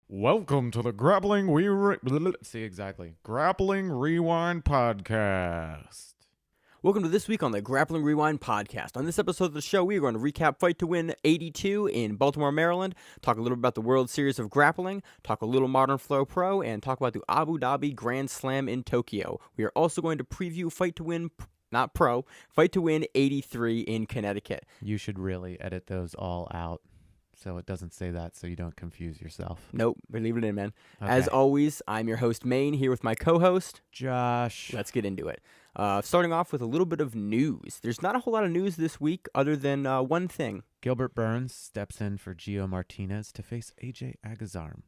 Welcome to the Grappling Grappling Rewind Podcast. Welcome to this week on the Grappling Rewind Podcast. On this episode of the show, we are going to recap Fight to Win 82 in Baltimore, Maryland, talk a little about the World Series of Grappling, talk a little Modern Flow Pro, and talk about the Abu Dhabi Grand Slam in Tokyo. We are also going to preview Fight to Win, not Pro, Fight to Win 83 in Connecticut. You should really edit those all out so it doesn't say that so you don't confuse yourself. Nope, we're leaving it in, man. Okay. As always, I'm your host, Maine, here with my co-host, Josh. Let's get into it. Starting off with a little bit of news. There's not a whole lot of news this week other than one thing. Gilbert Burns steps in for Gio Martinez to face AJ Agazarm.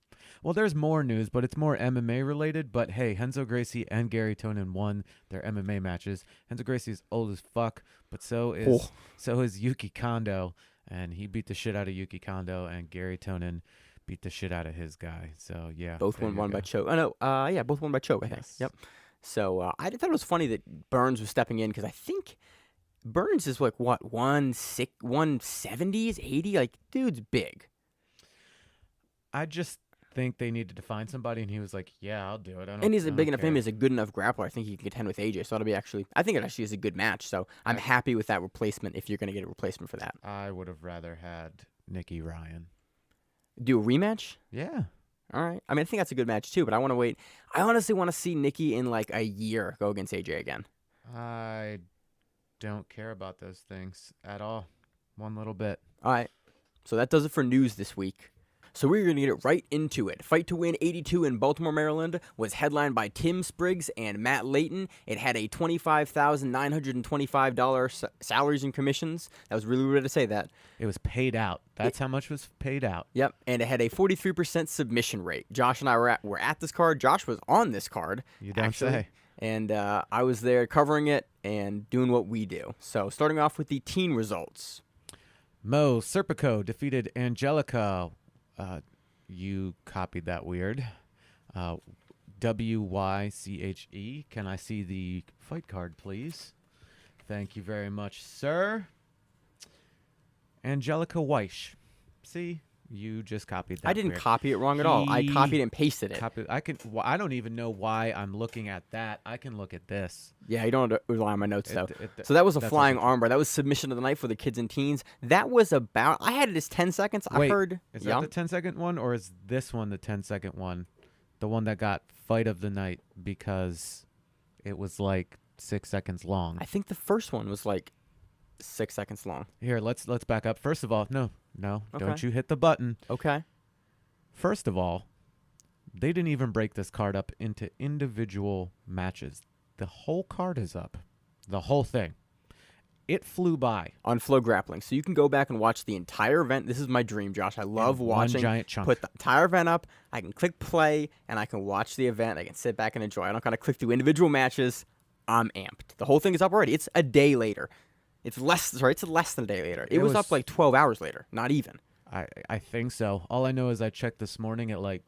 Well, there's more news, but it's more MMA related. But hey, Renzo Gracie and Gary Tonin won their MMA matches. Renzo Gracie is old as fuck, but so is Yuki Kondo, and he beat the shit out of Yuki Kondo, and Gary Tonin beat the shit out of his guy. So yeah, Both won by choke. Oh no, both won by choke, I think. Yes. Yep. So I thought it was funny that Burns was stepping in because I think Burns is like what 170s, 80. Like, dude's big. I just think they needed to find somebody, and he was like, "Yeah, I'll do it." And he's a big enough name. He's a good enough grappler. I think he can contend with AJ. So I think it actually is a good match. So I'm happy with that replacement. If you're going to get a replacement for that, I would have rather had Nicky Ryan. Do a rematch. Yeah. All right. I mean, I think that's a good match too, but I want to wait. I honestly want to see Nicky in like a year go against AJ again. I don't care about those things at all. One little bit. All right. So that does it for news this week. So we're going to get right into it. Fight to Win 82 in Baltimore, Maryland was headlined by Tim Spriggs and Matt Layton. It had a $25,925 salaries and commissions. That was really weird to say that. It was paid out. That's how much was paid out. Yep, and it had a 43% submission rate. Josh and I were at this card. Josh was on this card. You don't actually, say. And I was there covering it and doing what we do. So starting off with the teen results. Mo Serpico defeated Angelica. You copied that weird. WYCHE. Can I see the fight card, please? Thank you very much, sir. Angelica Weish. See, you just copied that. I didn't weird. copy it wrong at all. I copied and pasted it. I don't even know why I'm looking at that. I can look at this. Yeah, you don't have to rely on my notes, though. So that was a flying armbar. That was submission of the night for the kids and teens. That was about... I had it as 10 seconds. Wait, I heard... Is that the 10-second one, or is this one the 10-second one? The one that got fight of the night because it was like 6 seconds long. I think the first one was like 6 seconds long. Here, let's back up. First of all, no, Okay. don't you hit the button. Okay. First of all, they didn't even break this card up into individual matches. The whole card is up. The whole thing. It flew by. On Flow Grappling. So you can go back and watch the entire event. This is my dream, Josh. I love watching. One giant chunk. Put the entire event up. I can click play, and I can watch the event. I can sit back and enjoy. I don't got to click through individual matches. I'm amped. The whole thing is up already. It's a day later. It's less than a day later. It was up like 12 hours later. Not even. I think so. All I know is I checked this morning at like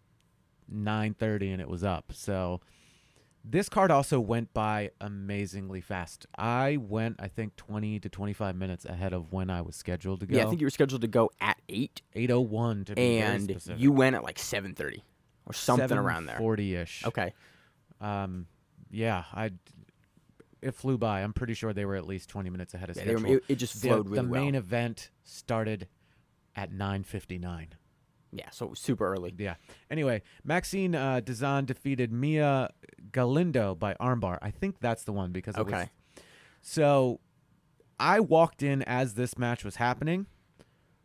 9:30 and it was up. So this card also went by amazingly fast. I went, I think, 20 to 25 minutes ahead of when I was scheduled to go. Yeah, I think you were scheduled to go at 8. 8:01 to be very specific. And you went at like 7:30 or something around there. 7:40-ish. Okay. Yeah, it flew by. I'm pretty sure they were at least 20 minutes ahead of schedule. It just flowed really well. The main event started at 9:59. Yeah, so it was super early. Yeah. Anyway, Maxine Dazan defeated Mia Galindo by armbar. I think that's the one because it was. So I walked in as this match was happening,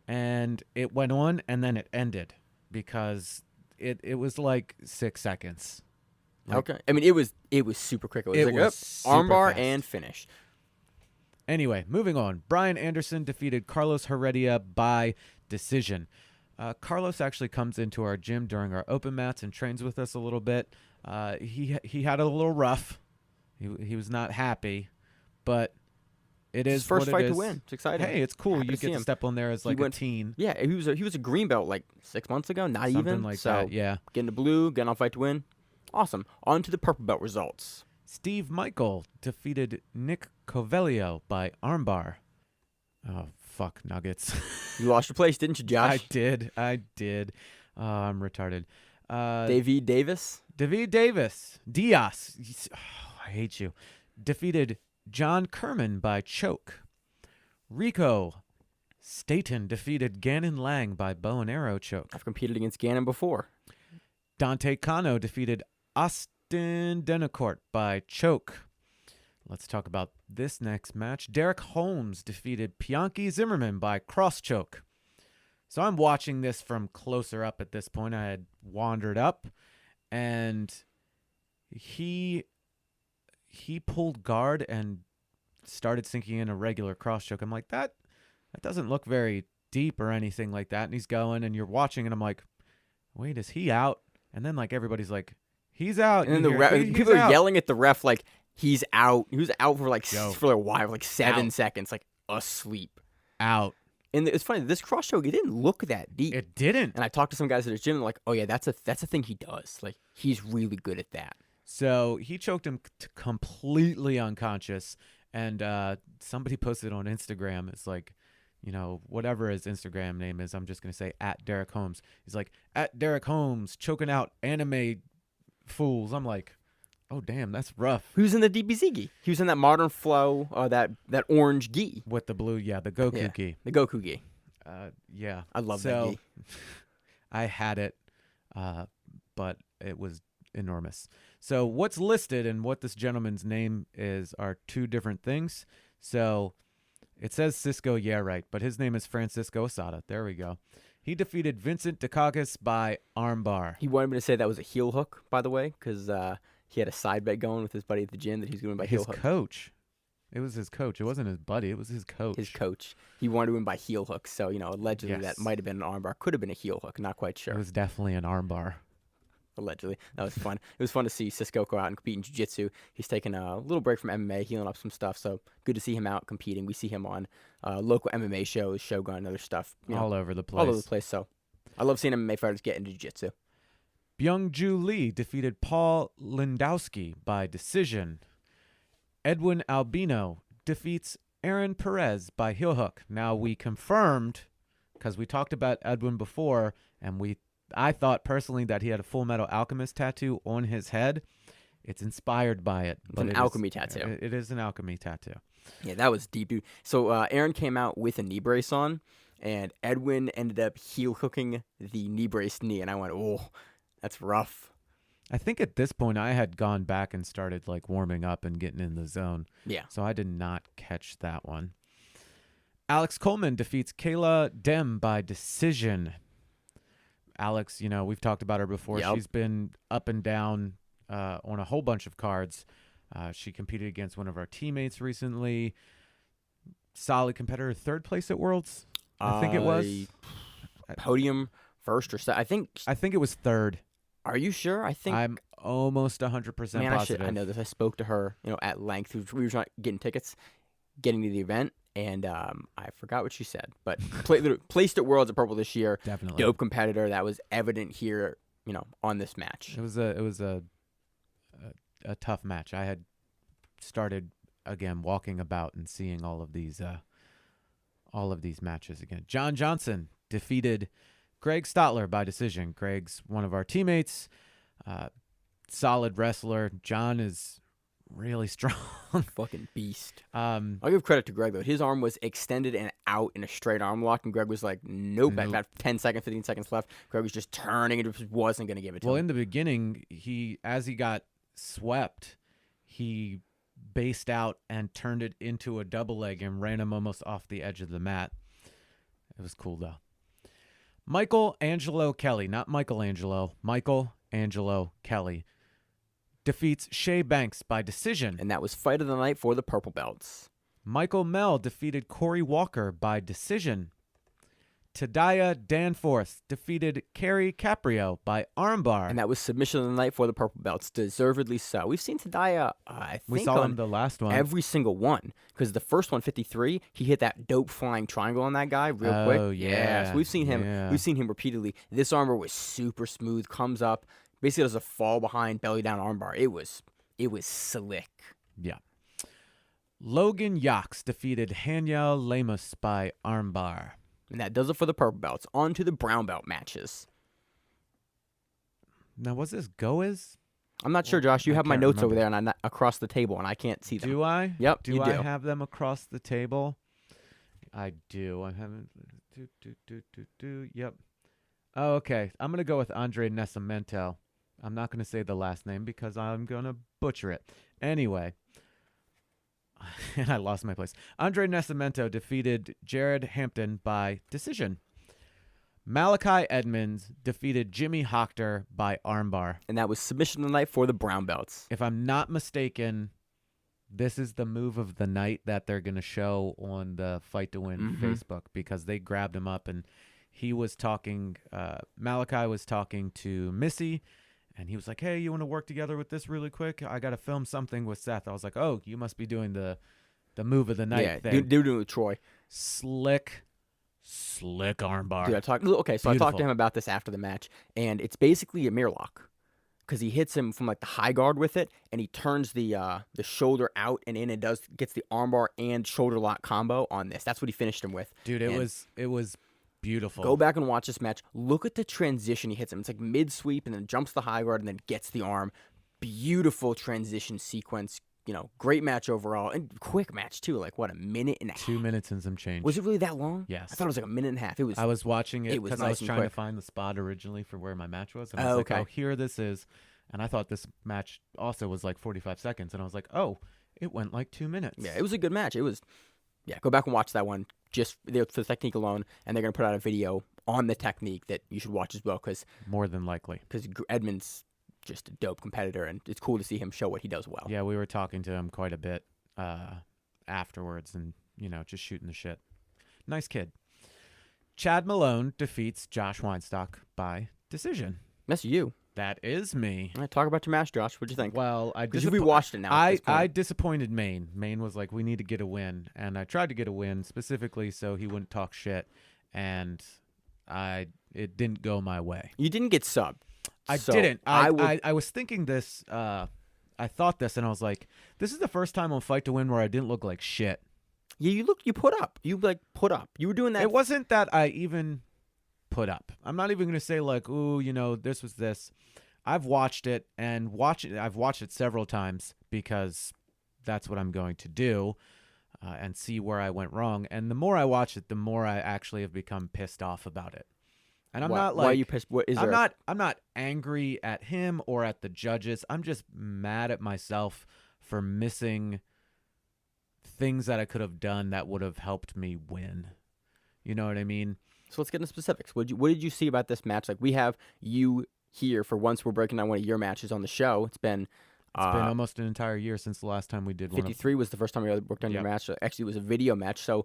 and it went on, and then it ended because it was like 6 seconds. Okay. I mean, it was super quick. It was super armbar fast. and finish. Anyway, moving on. Brian Anderson defeated Carlos Heredia by decision. Carlos actually comes into our gym during our open mats and trains with us a little bit. He had a little rough. He was not happy, but it is his first what fight it is. to win. It's exciting. Hey, it's cool. Happy You to see get to him. step on there as like a teen. Yeah, he was a green belt like 6 months ago. Not Something even like so. that. Yeah. Getting to blue, getting on Fight to Win. Awesome. On to the purple belt results. Steve Michael defeated Nick Covelio by armbar. Oh, fuck Nuggets. You lost your place, didn't you, Josh? I did. I'm retarded. David Davis. David Diaz. I hate you. Defeated John Kerman by choke. Rico Staten defeated Gannon Lang by bow and arrow choke. I've competed against Gannon before. Dante Cano defeated Austin Denicourt by choke. Let's talk about this next match. Derek Holmes defeated Bianchi Zimmerman by cross choke. So I'm watching this from closer up at this point. I had wandered up, and he pulled guard and started sinking in a regular cross choke. I'm like, that doesn't look very deep or anything like that. And he's going, and you're watching, and I'm like, wait, is he out? And then like everybody's like, he's out. And then people are yelling at the ref like he's out. He was out for for a while, like 7 seconds, like asleep. Out. And it's funny, this cross choke, it didn't look that deep. It didn't. And I talked to some guys at his gym, and like, oh yeah, that's a thing he does. Like, he's really good at that. So he choked him completely unconscious, and somebody posted on Instagram. It's like, whatever his Instagram name is, I'm just gonna say @Derek Holmes. He's like, @Derek Holmes choking out anime fools. I'm like, oh damn, that's rough. Who's in the DBZ gi? He was in that Modern Flow, that orange gi with the blue, the Goku gi. The Goku gi. Yeah, I love that gi. I had it, but it was enormous. So what's listed and what this gentleman's name is are two different things. So it says Cisco, yeah, right, but his name is Francisco Asada. There we go. He defeated Vincent Dukakis by armbar. He wanted me to say that was a heel hook, by the way, because he had a side bet going with his buddy at the gym that he's going by heel hook. His coach. It was his coach. It wasn't his buddy. It was his coach. His coach. He wanted to win by heel hook. So, allegedly that might have been an armbar. Could have been a heel hook. Not quite sure. It was definitely an armbar. Allegedly. That was fun. It was fun to see Cisco go out and compete in jiu-jitsu. He's taking a little break from MMA, healing up some stuff. So good to see him out competing. We see him on local MMA shows, Shogun, and other stuff. All over the place. All over the place. So I love seeing MMA fighters get into jiu-jitsu. Byung-Ju Lee defeated Paul Lindowski by decision. Edwin Albino defeats Aaron Perez by heel hook. Now we confirmed, because we talked about Edwin before, and I thought personally that he had a Full Metal Alchemist tattoo on his head. It's inspired by it. It's an alchemy tattoo. It is an alchemy tattoo. Yeah, that was deep. So Aaron came out with a knee brace on, and Edwin ended up heel hooking the knee brace knee, and I went, oh, that's rough. I think at this point I had gone back and started like warming up and getting in the zone. Yeah. So I did not catch that one. Alex Coleman defeats Kayla Dem by decision. Alex, we've talked about her before. Yep. She's been up and down on a whole bunch of cards. She competed against one of our teammates recently. Solid competitor, 3rd place at Worlds. I think it was podium first or second. I think it was 3rd. Are you sure? I'm almost 100% positive. I know this. I spoke to her, at length. We were trying getting tickets, getting to the event, and I forgot what she said. But placed at Worlds at Purple this year. Definitely dope competitor. That was evident here, on this match. It was a tough match. I had started again walking about and seeing all of these matches again. John Johnson defeated Greg Stotler by decision. Greg's one of our teammates, solid wrestler. John is really strong. Fucking beast. I'll give credit to Greg, though. His arm was extended and out in a straight arm lock, and Greg was like, nope. About 10 seconds, 15 seconds left. Greg was just turning and just wasn't going to give it to him. Well, in the beginning, as he got swept, he based out and turned it into a double leg and ran him almost off the edge of the mat. It was cool, though. Michael Angelo Kelly, not Michelangelo, Michael Angelo Kelly defeats Shea Banks by decision. And that was fight of the night for the purple belts. Michael Mell defeated Corey Walker by decision. Tadaya Danforth defeated Kerry Caprio by armbar. And that was submission of the night for the purple belts, deservedly so. We've seen Tadaya, I think, we saw him the last one. Every single one. Because the first one, 53, he hit that dope flying triangle on that guy real quick. Oh, yeah. So we've seen him. Yeah. We've seen him repeatedly. This armbar was super smooth, comes up, basically does a fall behind, belly down armbar. It was slick. Yeah. Logan Yox defeated Hanya Lemus by armbar. And that does it for the purple belts. On to the brown belt matches. Now, was this Goiz? I'm not sure, Josh. You I have my can't notes over remember. there, and I'm not across the table, and I can't see them. Do I? Yep, Do you I do. have them across the table? I do. I haven't. Yep. Oh, okay. I'm going to go with Andre Nascimento. I'm not going to say the last name because I'm going to butcher it. Anyway. And I lost my place. Andre Nascimento defeated Jared Hampton by decision. Malachi Edmonds defeated Jimmy Hochter by armbar. And that was submission of the night for the brown belts. If I'm not mistaken, this is the move of the night that they're going to show on the Fight to Win Facebook, because they grabbed him up and he was talking, Malachi was talking to Missy, and he was like, hey, you want to work together with this really quick? I got to film something with Seth. I was like, oh, you must be doing the move of the night thing. Yeah, they were doing it with Troy. Slick armbar. Dude, I talked to him about this after the match, and it's basically a mirror lock. Because he hits him from like the high guard with it, and he turns the shoulder out and in, and gets the armbar and shoulder lock combo on this. That's what he finished him with. Dude, it was beautiful. Go back and watch this match. Look at the transition he hits him. It's like mid sweep and then jumps the high guard and then gets the arm. Beautiful transition sequence. Great match overall, and quick match too. Like what, a minute and a half? 2 minutes and some change. Was it really that long? Yes. I thought it was like a minute and a half. It was. I was watching it was because nice I was and trying to quick. find the spot originally for where my match was. And I was like, okay. oh, here this is. And I thought this match also was like 45 seconds. And I was like, oh, it went like 2 minutes. Yeah, it was a good match. It was. Yeah, go back and watch that one just for the technique alone, and they're gonna put out a video on the technique that you should watch as well, because More than likely. Edmund's just a dope competitor, and it's cool to see him show what he does well. Yeah, we were talking to him quite a bit afterwards and, just shooting the shit. Nice kid. Chad Malone defeats Josh Weinstock by decision. That's you. That is me. All right, talk about your match, Josh. What'd you think? Well, Because you rewatched it now. At this point. I disappointed Maine. Maine was like, we need to get a win. And I tried to get a win specifically so he wouldn't talk shit. And it didn't go my way. You didn't get subbed. I didn't. I was thinking this. I thought this, and I was like, this is the first time on Fight to Win where I didn't look like shit. Yeah, you put up. You put up. You were doing that. It wasn't that I even put up. I'm not even going to say like, ooh, this was this. I've watched it I've watched it several times because that's what I'm going to do, and see where I went wrong. And the more I watch it, the more I actually have become pissed off about it. And I'm not like, why are you pissed? What is there? I'm not angry at him or at the judges. I'm just mad at myself for missing things that I could have done that would have helped me win. You know what I mean? So let's get into specifics. What did you see about this match? Like, we have you here for once we're breaking down one of your matches on the show. It's been almost an entire year since the last time we did 53 was the first time we worked on your match. Actually, it was a video match. So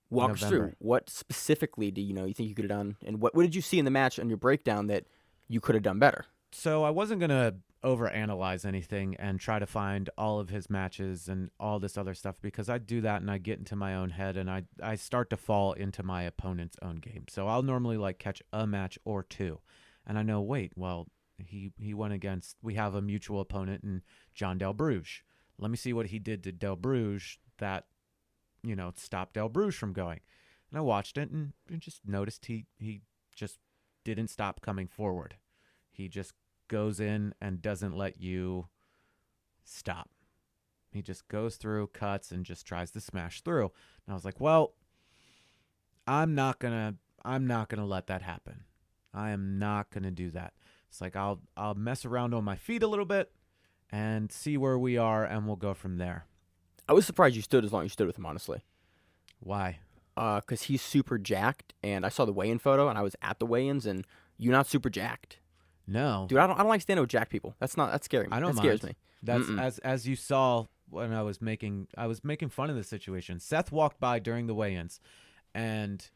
walk us through. What specifically do you think you could have done? And what did you see in the match on your breakdown that you could have done better? So I wasn't going to overanalyze anything and try to find all of his matches and all this other stuff, because I do that and I get into my own head and I start to fall into my opponent's own game. So I'll normally like catch a match or two. And I know, wait, well, he went against, we have a mutual opponent in John Del Bruges. Let me see what he did to Del Bruges that, stopped Del Bruges from going. And I watched it and just noticed he just didn't stop coming forward. He just goes in and doesn't let you stop. He just goes through, cuts, and just tries to smash through. And I was like, well, I'm not gonna let that happen. I am not gonna do that. It's like I'll mess around on my feet a little bit and see where we are, and we'll go from there. I was surprised you stood as long as you stood with him, honestly. Why? Because he's super jacked, and I saw the weigh-in photo, and I was at the weigh-ins, and you're not super jacked. No, dude, I don't like standing with jacked people. That's scary. I don't that mind. Scares me. That's as you saw when I was making fun of the situation. Seth walked by during the weigh-ins, and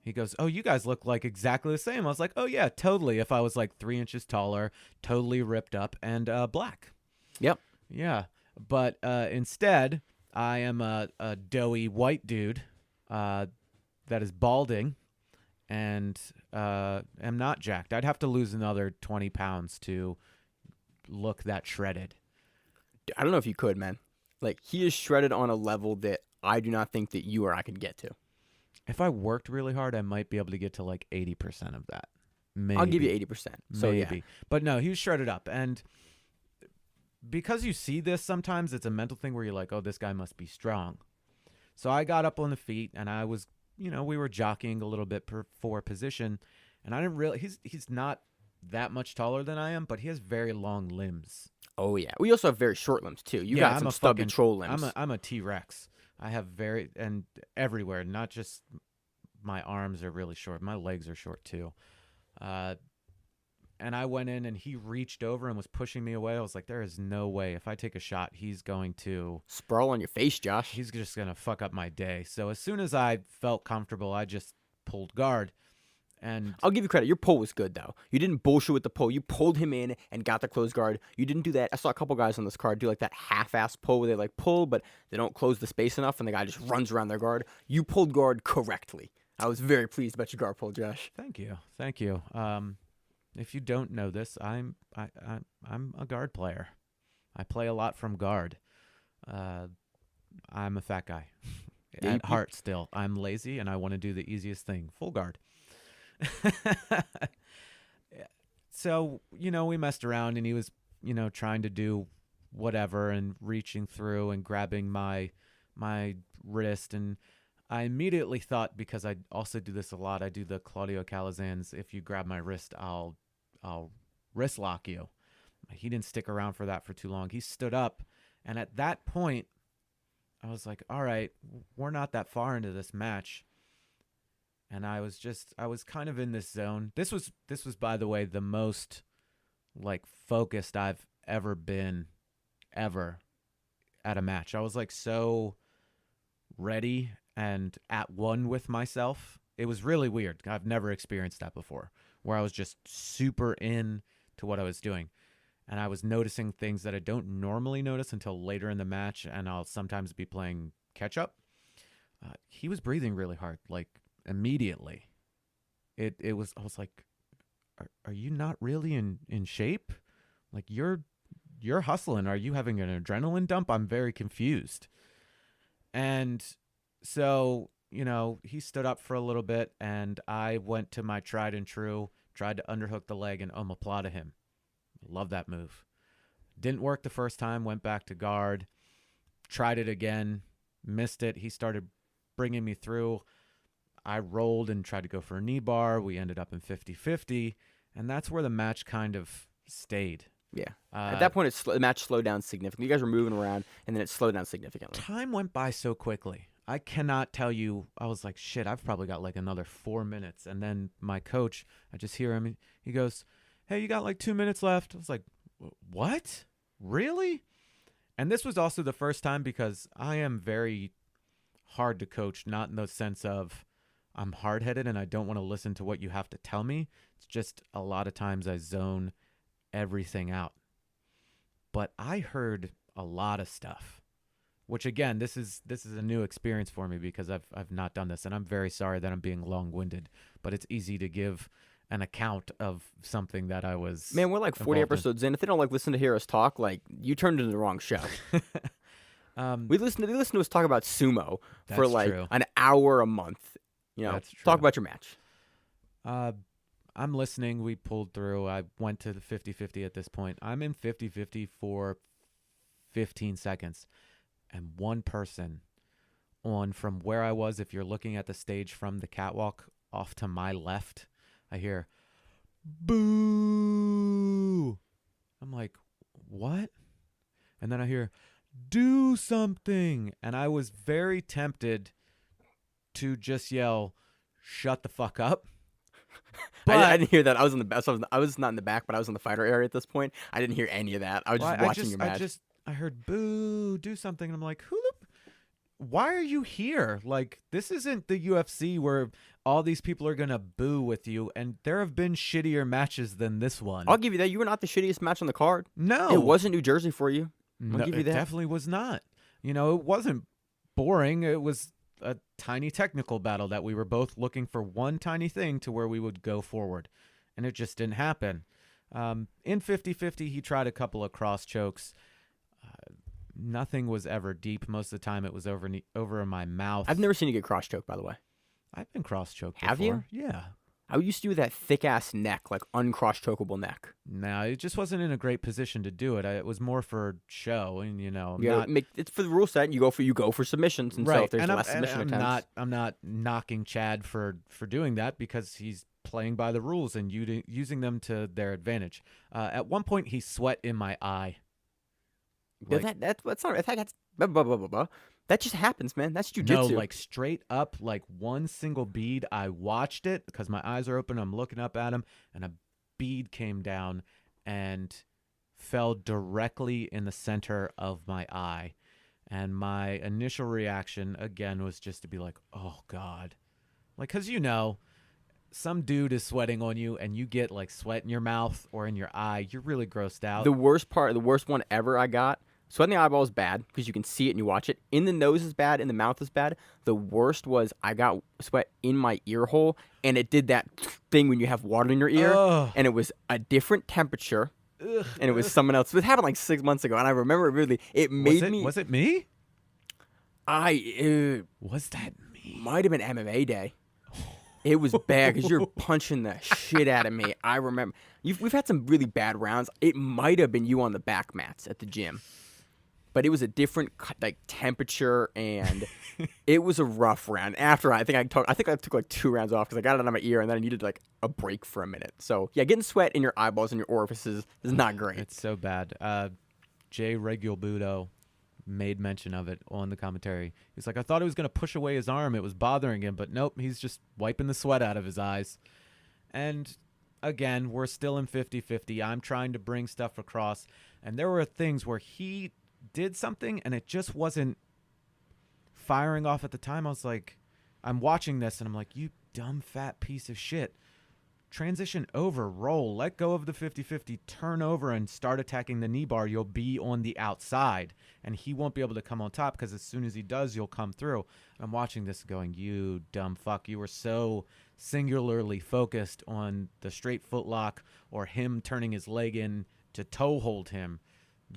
he goes, "Oh, you guys look like exactly the same." I was like, "Oh yeah, totally." If I was like 3 inches taller, totally ripped up, and black. Yep. Yeah, but instead, I am a doughy white dude that is balding. And am not jacked. I'd have to lose another 20 pounds to look that shredded. I don't know if you could, man. Like, he is shredded on a level that I do not think that you or I could get to. If I worked really hard, I might be able to get to like 80% of that. maybe. I'll give you 80%. So maybe. yeah. But no, he was shredded up. And because you see this sometimes, it's a mental thing where you're like, oh, this guy must be strong. So I got up on the feet, and I was, we were jockeying a little bit for position. And I didn't really, he's not that much taller than I am, but he has very long limbs. Oh yeah. We also have very short limbs too. You got some stubby troll limbs. I'm a T-Rex. I have and everywhere, not just my arms are really short. My legs are short too. And I went in, and he reached over and was pushing me away. I was like, there is no way. If I take a shot, he's going to sprawl on your face, Josh. He's just going to fuck up my day. So as soon as I felt comfortable, I just pulled guard. And I'll give you credit. Your pull was good, though. You didn't bullshit with the pull. You pulled him in and got the closed guard. You didn't do that. I saw a couple guys on this card do like that half-ass pull where they like pull, but they don't close the space enough, and the guy just runs around their guard. You pulled guard correctly. I was very pleased about your guard pull, Josh. Thank you. If you don't know this, I'm a guard player. I play a lot from guard. I'm a fat guy. At heart still. I'm lazy, and I want to do the easiest thing, full guard. So, we messed around, and he was, trying to do whatever and reaching through and grabbing my wrist. And I immediately thought, because I also do this a lot, I do the Claudio Calazans, if you grab my wrist, I'll wrist lock you. He didn't stick around for that for too long. He stood up, and at that point, I was like, all right, we're not that far into this match. And I was kind of in this zone. This was, by the way, the most like focused I've ever been at a match. I was like so ready and at one with myself. It was really weird. I've never experienced that before, where I was just super in to what I was doing. And I was noticing things that I don't normally notice until later in the match, and I'll sometimes be playing catch up. He was breathing really hard, like immediately. I was like, are you not really in shape? Like you're hustling. Are you having an adrenaline dump? I'm very confused. And so, he stood up for a little bit, and I went to my tried and true, tried to underhook the leg and omoplata him. Love that move. Didn't work the first time, went back to guard, tried it again, missed it. He started bringing me through. I rolled and tried to go for a knee bar. We ended up in 50-50, and that's where the match kind of stayed. Yeah. At that point, the match slowed down significantly. You guys were moving around, and then it slowed down significantly. Time went by so quickly. I cannot tell you. I was like, shit, I've probably got like another 4 minutes. And then my coach, I just hear him. He goes, hey, you got like 2 minutes left. I was like, what? Really? And this was also the first time, because I am very hard to coach, not in the sense of I'm hard-headed and I don't want to listen to what you have to tell me. It's just a lot of times I zone everything out. But I heard a lot of stuff, which again, this is a new experience for me, because I've not done this, and I'm very sorry that I'm being long-winded, but it's easy to give an account of something that I was. Man, we're like 40 episodes in. If they don't like listen to hear us talk, like you turned into the wrong show. They listen to us talk about sumo for like an hour a month. That's true. Talk about your match. I'm listening. We pulled through. I went to the 50-50 at this point. I'm in 50-50 for 15 seconds. And one person from where I was, if you're looking at the stage from the catwalk off to my left, I hear, boo. I'm like, what? And then I hear, do something. And I was very tempted to just yell, shut the fuck up. But I didn't hear that. I was in the I was not in the back, but I was in the fighter area at this point. I didn't hear any of that. I was just watching your match. I heard boo, do something, and I'm like, why are you here? Like, this isn't the UFC where all these people are gonna boo with you, and there have been shittier matches than this one. I'll give you that. You were not the shittiest match on the card. No, it wasn't New Jersey for you. I'll give you that. It definitely was not. It wasn't boring. It was a tiny technical battle that we were both looking for one tiny thing to where we would go forward, and it just didn't happen. In 50-50, he tried a couple of cross chokes. Nothing was ever deep. Most of the time, it was over in my mouth. I've never seen you get cross choked, by the way. I've been cross choked before. Have you? Yeah. How used to do that thick ass neck, like uncrossed chokeable neck? No, it just wasn't in a great position to do it. It was more for show, and I'm Yeah, not it's for the rule set. You go for submissions, and so right. if there's And less submission attempts, I'm not knocking Chad for doing that because he's playing by the rules and using them to their advantage. At one point, he sweat in my eye. that's not. That's blah, blah, blah, blah, blah. That just happens, man. That's jujitsu. No, like straight up, like one single bead. I watched it because my eyes are open. I'm looking up at him, and a bead came down and fell directly in the center of my eye. And my initial reaction, again, was just to be like, oh, God. Like, because some dude is sweating on you and you get like sweat in your mouth or in your eye. You're really grossed out. The worst one ever I got. Sweat in the eyeball is bad because you can see it and you watch it. In the nose is bad. In the mouth is bad. The worst was I got sweat in my ear hole, and it did that thing when you have water in your ear, and it was a different temperature, and it was someone else. It happened like 6 months ago, and I remember it really. It made me. Was it me? Was that me? Might have been MMA day. It was bad because you're punching the shit out of me. I remember. We've had some really bad rounds. It might have been you on the back mats at the gym. But it was a different like temperature, and it was a rough round. After I think I took like 2 rounds off because I got it out of my ear, and then I needed like a break for a minute. So yeah, getting sweat in your eyeballs and your orifices is not great. It's so bad. Jay Regulbudo made mention of it on the commentary. He's like, I thought he was going to push away his arm. It was bothering him, but nope, he's just wiping the sweat out of his eyes. And again, we're still in 50-50. I'm trying to bring stuff across, and there were things where he did something and it just wasn't firing off at the time. I was like, I'm watching this and I'm like, you dumb fat piece of shit. Transition over, roll, let go of the 50-50, turn over and start attacking the knee bar. You'll be on the outside and he won't be able to come on top because as soon as he does, you'll come through. I'm watching this going, you dumb fuck. You were so singularly focused on the straight foot lock or him turning his leg in to toe hold him.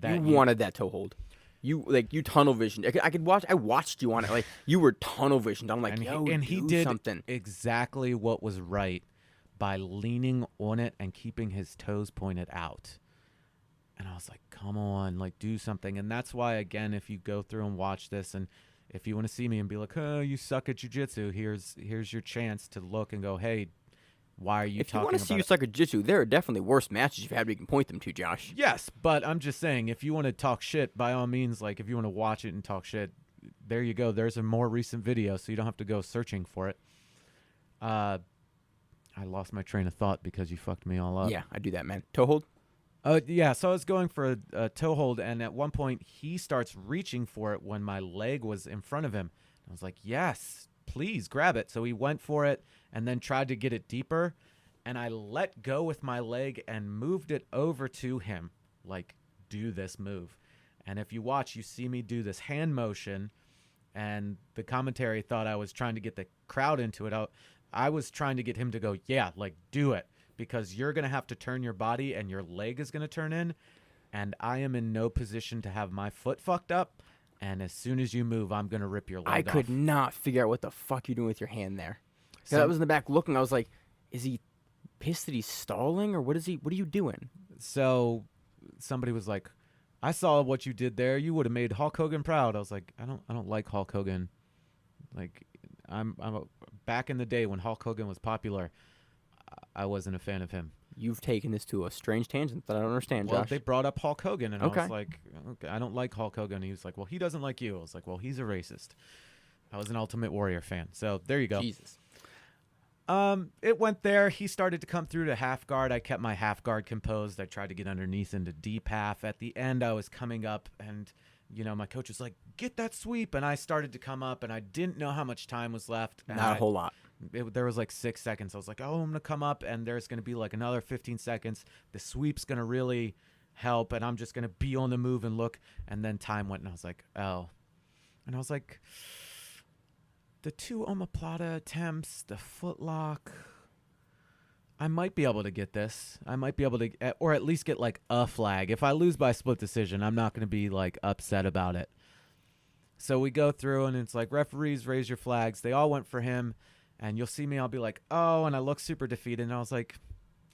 That you wanted that toe hold. You tunnel visioned. I watched you on it. Like you were tunnel visioned. I'm like, he did something exactly what was right by leaning on it and keeping his toes pointed out. And I was like, come on, like do something. And that's why, again, if you go through and watch this, and if you want to see me and be like, oh, you suck at jiu-jitsu, here's your chance to look and go, hey, why are you talking about it? If you want to see you suck at jiu-jitsu, there are definitely worse matches you've had we can point them to, Josh. Yes, but I'm just saying, if you want to talk shit, by all means, like if you want to watch it and talk shit, there you go. There's a more recent video, so you don't have to go searching for it. I lost my train of thought because you fucked me all up. Yeah, I do that, man. Toe hold? Yeah, so I was going for a toe hold, and at one point, he starts reaching for it when my leg was in front of him. I was like, yes, please grab it. So he went for it and then tried to get it deeper, and I let go with my leg and moved it over to him, like, do this move. And if you watch, you see me do this hand motion, and the commentary thought I was trying to get the crowd into it. I was trying to get him to go, yeah, like, do it, because you're going to have to turn your body and your leg is going to turn in, and I am in no position to have my foot fucked up, and as soon as you move, I'm going to rip your leg off. I could not figure out what the fuck you're doing with your hand there. So I was in the back looking. I was like, is he pissed that he's stalling, or what are you doing? So somebody was like, I saw what you did there. You would have made Hulk Hogan proud. I was like, I don't like Hulk Hogan. Like, back in the day when Hulk Hogan was popular, I wasn't a fan of him. You've taken this to a strange tangent that I don't understand, Josh. Josh. They brought up Hulk Hogan, and I was like, okay, I don't like Hulk Hogan. And he was like, well, he doesn't like you. I was like, well, he's a racist. I was an Ultimate Warrior fan. So there you go. Jesus. It went there. He started to come through to half guard. I kept my half guard composed. I tried to get underneath into deep half. At the end, I was coming up, and my coach was like, get that sweep. And I started to come up, and I didn't know how much time was left. Not a whole lot. There was like 6 seconds. I was like, oh, I'm going to come up, and there's going to be like another 15 seconds. The sweep's going to really help, and I'm just going to be on the move and look. And then time went, and I was like, oh. And I was like, the 2 omoplata attempts, the footlock, I might be able to get this. I might be able to, or at least get like a flag. If I lose by split decision, I'm not going to be like upset about it. So we go through, and it's like, referees, raise your flags. They all went for him. And you'll see me, I'll be like, oh, and I look super defeated. And I was like,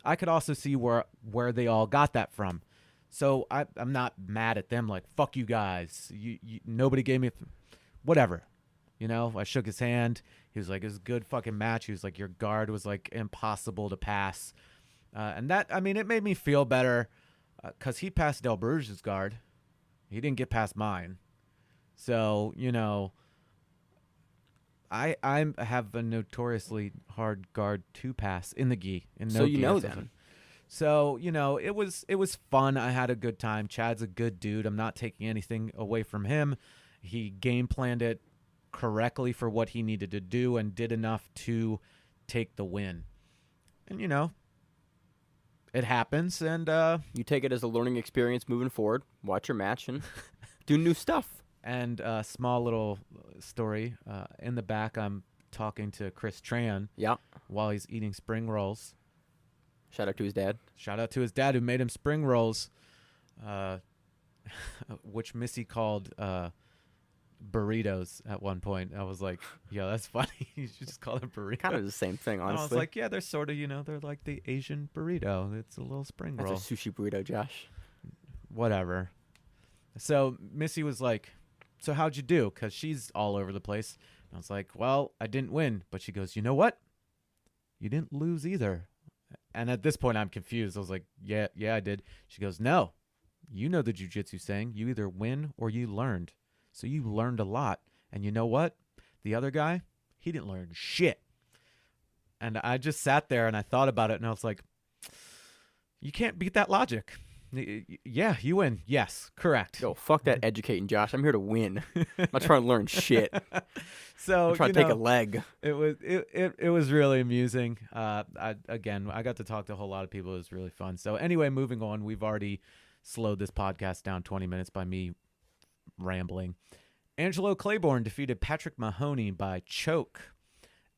I could also see where they all got that from. So I'm not mad at them like, fuck you guys. Nobody gave me whatever. I shook his hand. He was like, it was a good fucking match. He was like, your guard was like impossible to pass. And that, I mean, it made me feel better because he passed Del Bruges' guard. He didn't get past mine. So, I have a notoriously hard guard to pass in the gi. So you know them. So, it was fun. I had a good time. Chad's a good dude. I'm not taking anything away from him. He game planned it correctly for what he needed to do and did enough to take the win. And, it happens. And you take it as a learning experience moving forward. Watch your match and do new stuff. And a small little story. In the back, I'm talking to Chris Tran while he's eating spring rolls. Shout out to his dad. Shout out to his dad who made him spring rolls, which Missy called burritos at one point. I was like, yo, that's funny. You should just call them burritos. Kind of the same thing, honestly. I was like, yeah, they're sort of, they're like the Asian burrito. It's a little spring roll. That's a sushi burrito, Josh. Whatever. So Missy was like, so how'd you do? Because she's all over the place. And I was like, well, I didn't win. But she goes, you know what? You didn't lose either. And at this point, I'm confused. I was like, yeah, I did. She goes, no, you know the jiu-jitsu saying, you either win or you learned. So you learned a lot. And you know what? The other guy, he didn't learn shit. And I just sat there and I thought about it. And I was like, you can't beat that logic. Yeah, you win. Yes, correct. Yo, fuck that educating, Josh. I'm here to win. I'm not trying to learn shit. So I'm trying to take a leg. It was really amusing. I got to talk to a whole lot of people. It was really fun. So anyway, moving on. We've already slowed this podcast down 20 minutes by me rambling. Angelo Claiborne defeated Patrick Mahoney by choke.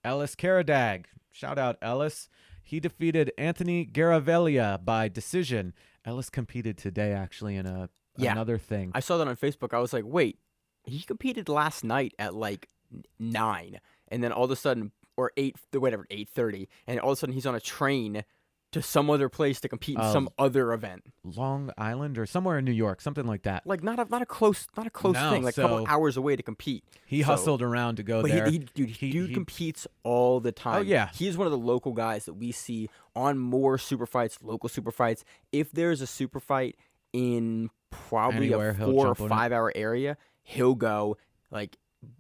Ellis Karadag, shout out Ellis. He defeated Anthony Garavaglia by decision. Ellis competed today, actually, in another thing. I saw that on Facebook. I was like, wait, he competed last night at like 9, and then all of a sudden, or 8:30, and all of a sudden he's on a train to some other place to compete in some other event. Long Island or somewhere in New York, something like that. Like not a close thing, like a couple hours away to compete. He hustled around to go there. He competes all the time. Oh yeah, he's one of the local guys that we see on more super fights, local super fights. If there's a super fight in probably a 4 or 5 hour area, he'll go like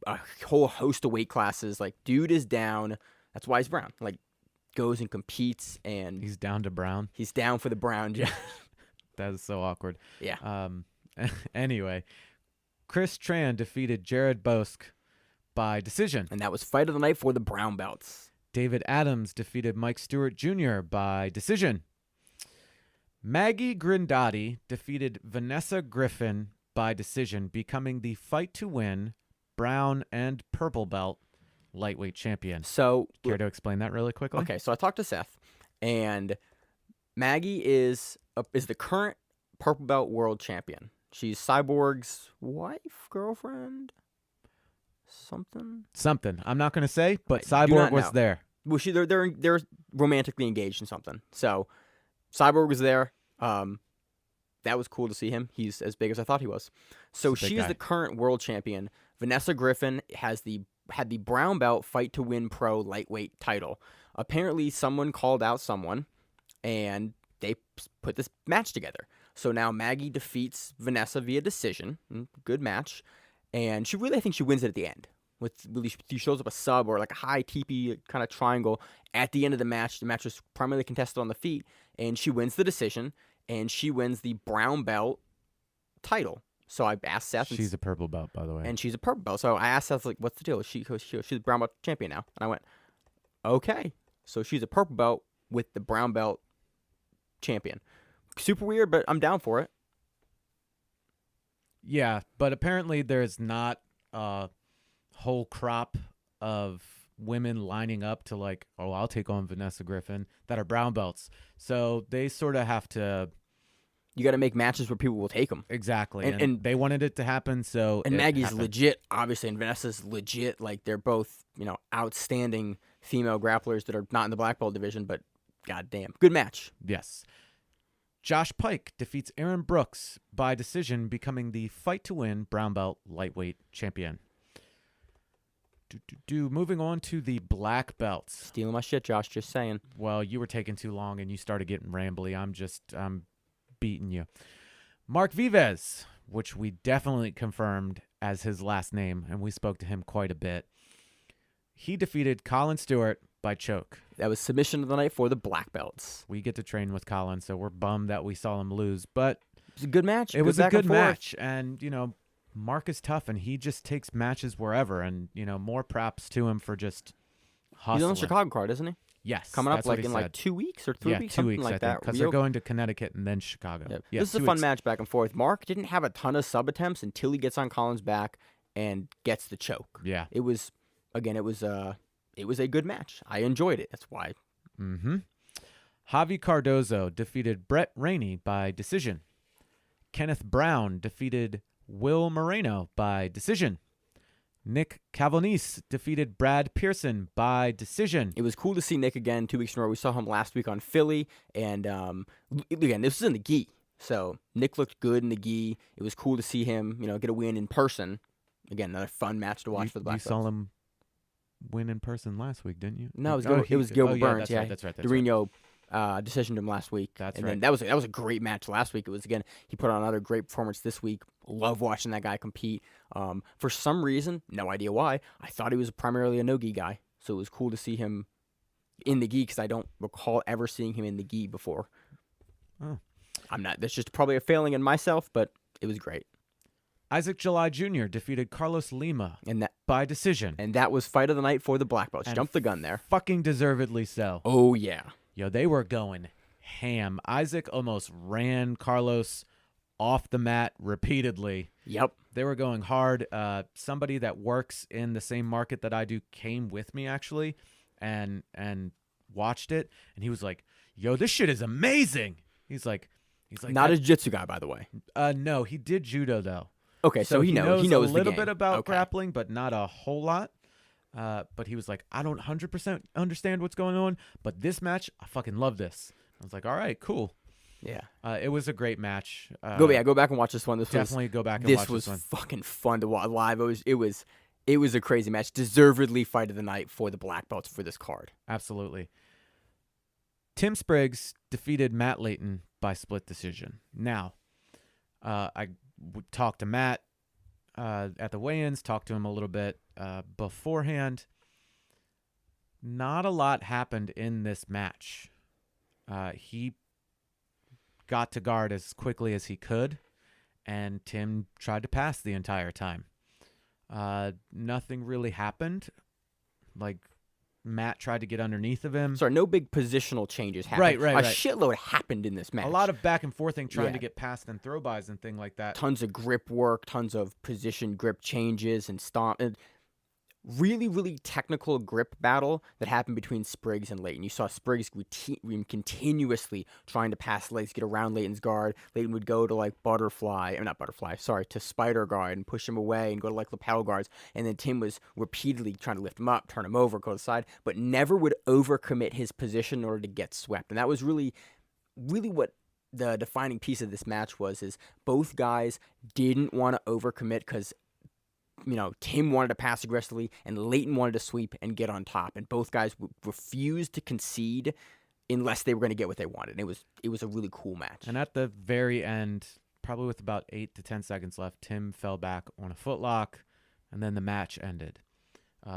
a whole host of weight classes. Like dude is down. That's why he's brown. Like goes and competes, and he's down to brown. He's down for the brown. That is so awkward. Yeah. Anyway, Chris Tran defeated Jared Bosk by decision, and that was fight of the night for the brown belts. David Adams defeated Mike Stewart Jr. by decision. Maggie Grindotti defeated Vanessa Griffin by decision, becoming the fight to win brown and purple belt lightweight champion. So, care to explain that really quickly? Okay, so I talked to Seth, and Maggie is the current purple belt world champion. She's Cyborg's wife, girlfriend, something. I'm not going to say, but Cyborg was there. Well, they're romantically engaged in something. So, Cyborg was there. That was cool to see him. He's as big as I thought he was. So she is the current world champion. Vanessa Griffin had the brown belt fight to win pro lightweight title. Apparently, someone called out someone, and they put this match together. So now Maggie defeats Vanessa via decision. Good match. And I think she wins it at the end. She shows up a sub or like a high teepee kind of triangle at the end of the match. The match was primarily contested on the feet, and she wins the decision, and she wins the brown belt title. So I asked Seth. She's a purple belt, by the way. And she's a purple belt. So I asked Seth, like, what's the deal? She's a brown belt champion now. And I went, okay. So she's a purple belt with the brown belt champion. Super weird, but I'm down for it. Yeah, but apparently there's not a whole crop of women lining up to like, oh, I'll take on Vanessa Griffin that are brown belts. So they sort of have to. You got to make matches where people will take them. Exactly. And they wanted it to happen. So and Maggie's legit, obviously, and Vanessa's legit. Like they're both, outstanding female grapplers that are not in the black belt division, but goddamn, good match. Yes. Josh Pike defeats Aaron Brooks by decision, becoming the fight to win brown belt lightweight champion. Moving on to the black belts. Stealing my shit, Josh, just saying. Well, you were taking too long and you started getting rambly. I'm beating you. Mark Vives, which we definitely confirmed as his last name, and we spoke to him quite a bit. He defeated Colin Stewart by choke. That was submission of the night for the black belts. We get to train with Colin, so we're bummed that we saw him lose, but it was a good match. It was a good match, and Mark is tough, and he just takes matches wherever, and more props to him for just hustling. He's on the Chicago card, isn't he? Yes, coming up like 2 weeks or 3 weeks, 2 weeks, like that. Because they're going to Connecticut and then Chicago. Yep. Yeah, this is a fun match back and forth. Mark didn't have a ton of sub attempts until he gets on Colin's back and gets the choke. Yeah, it was a good match. I enjoyed it. That's why. Javi Cardozo defeated Brett Rainey by decision. Kenneth Brown defeated Will Moreno by decision. Nick Cavonice defeated Brad Pearson by decision. It was cool to see Nick again 2 weeks in a row. We saw him last week on Philly, and again, this was in the gi, so Nick looked good in the gi. It was cool to see him, get a win in person. Again, another fun match to watch for the Black Belts. You saw him win in person last week, didn't you? No, it was Gilbert Burns. That's right. Dorino decisioned him last week. That's right. And then that was a great match last week. It was, again, he put on another great performance this week. Love watching that guy compete. For some reason, no idea why, I thought he was primarily a no-gi guy. So it was cool to see him in the gi because I don't recall ever seeing him in the gi before. Oh. That's just probably a failing in myself, but it was great. Isaac July Jr. defeated Carlos Lima by decision. And that was fight of the night for the black belts. Jumped the gun there. Fucking deservedly so. Oh, yeah. Yo, they were going ham. Isaac almost ran Carlos off the mat repeatedly. Yep. They were going hard. Somebody that works in the same market that I do came with me, actually, and watched it. And he was like, yo, this shit is amazing. He's like, not a jiu-jitsu guy, by the way. No, he did judo, though. Okay, so he knows a little the game. bit about grappling, but not a whole lot. But he was like, I don't 100% understand what's going on, but this match, I fucking love this. I was like, all right, cool. Yeah. It was a great match. Go back and watch this one. Go back and watch this one. This was fucking fun to watch live. It was a crazy match. Deservedly fight of the night for the black belts for this card. Absolutely. Tim Spriggs defeated Matt Layton by split decision. Now, I talked to Matt at the weigh-ins, talked to him a little bit beforehand. Not a lot happened in this match. He got to guard as quickly as he could, and Tim tried to pass the entire time. Nothing really happened. Like, Matt tried to get underneath of him. Sorry, no big positional changes happened. Right. A shitload happened in this match. A lot of back and forthing trying to get past and throw-bys and thing like that. Tons of grip work, tons of position grip changes and stomp. And really, really technical grip battle that happened between Spriggs and Layton. You saw Spriggs continuously trying to pass legs, get around Layton's guard. Layton would go to to spider guard and push him away and go to lapel guards. And then Tim was repeatedly trying to lift him up, turn him over, go to the side, but never would overcommit his position in order to get swept. And that was really, really what the defining piece of this match was, is both guys didn't want to overcommit because Tim wanted to pass aggressively, and Layton wanted to sweep and get on top. And both guys refused to concede unless they were going to get what they wanted. And it was a really cool match. And at the very end, probably with about 8 to 10 seconds left, Tim fell back on a footlock, and then the match ended.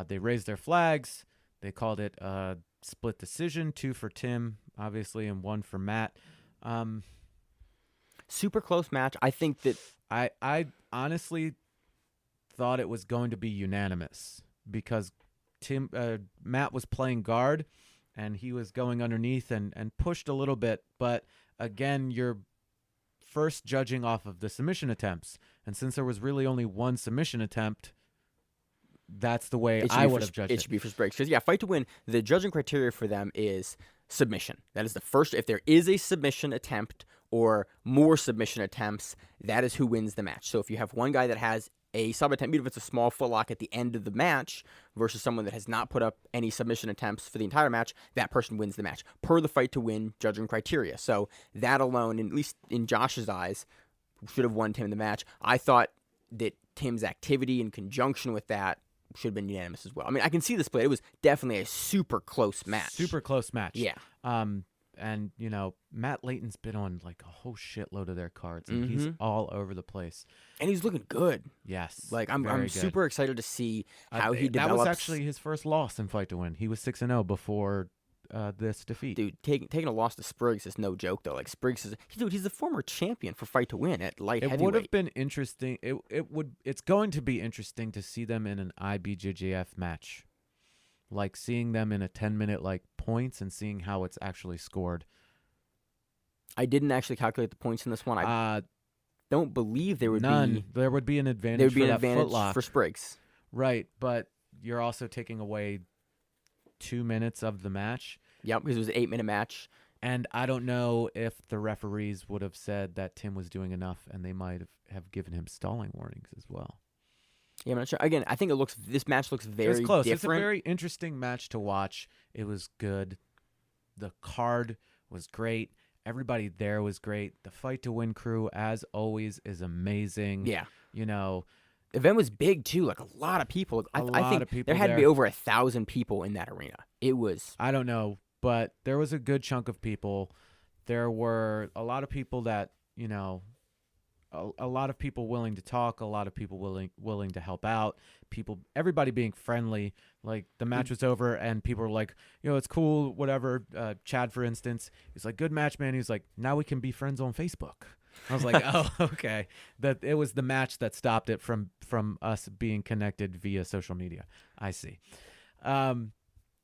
They raised their flags. They called it a split decision, 2 for Tim, obviously, and 1 for Matt. Super close match. I think that I honestly thought it was going to be unanimous because Matt was playing guard and he was going underneath and pushed a little bit. But again, you're first judging off of the submission attempts. And since there was really only one submission attempt, that's the way I would have judged it. It should be for Spriggs. Because, fight to win, the judging criteria for them is submission. That is the first. If there is a submission attempt or more submission attempts, that is who wins the match. So if you have one guy that has a sub attempt, even if it's a small footlock at the end of the match, versus someone that has not put up any submission attempts for the entire match, that person wins the match per the fight to win judging criteria. So that alone, at least in Josh's eyes, should have won Tim the match. I thought that Tim's activity in conjunction with that should have been unanimous as well. I mean, I can see the split. It was definitely a super close match. Super close match. Yeah. And, you know, Matt Layton's been on like a whole shitload of their cards, and he's all over the place. And he's looking good. Yes. Like, I'm super excited to see how he develops. That was actually his first loss in Fight to Win. He was 6-0 before this defeat. Dude, taking a loss to Spriggs is no joke, though. Like, Spriggs is... he's the former champion for Fight to Win at light heavyweight. It would have been interesting. It's going to be interesting to see them in an IBJJF match. Like, seeing them in a 10-minute, like, points and seeing how it's actually scored. I didn't actually calculate the points in this one. I don't believe there would be... None. There would be an advantage there would be for an that advantage footlock. for Spriggs. Right, but you're also taking away 2 minutes of the match. Yep, because it was an 8-minute match. And I don't know if the referees would have said that Tim was doing enough, and they might have given him stalling warnings as well. Yeah, I'm not sure. Again, I think this match looks very it's close. different. It's a very interesting match to watch. It was good. The card was great. Everybody there was great. The Fight to Win crew, as always, is amazing. Yeah. You know, the event was big, too. Like, a lot of people. I think there had to be over 1,000 people in that arena. It was... I don't know, but there was a good chunk of people. There were a lot of people that, you know... A lot of people willing to talk, a lot of people willing to help out, everybody being friendly. Like, the match was over and people were like, you know, it's cool, whatever. Chad, for instance, he's like, good match, man. He's like, now we can be friends on Facebook. I was like, oh, okay. That it was the match that stopped it from us being connected via social media. I see.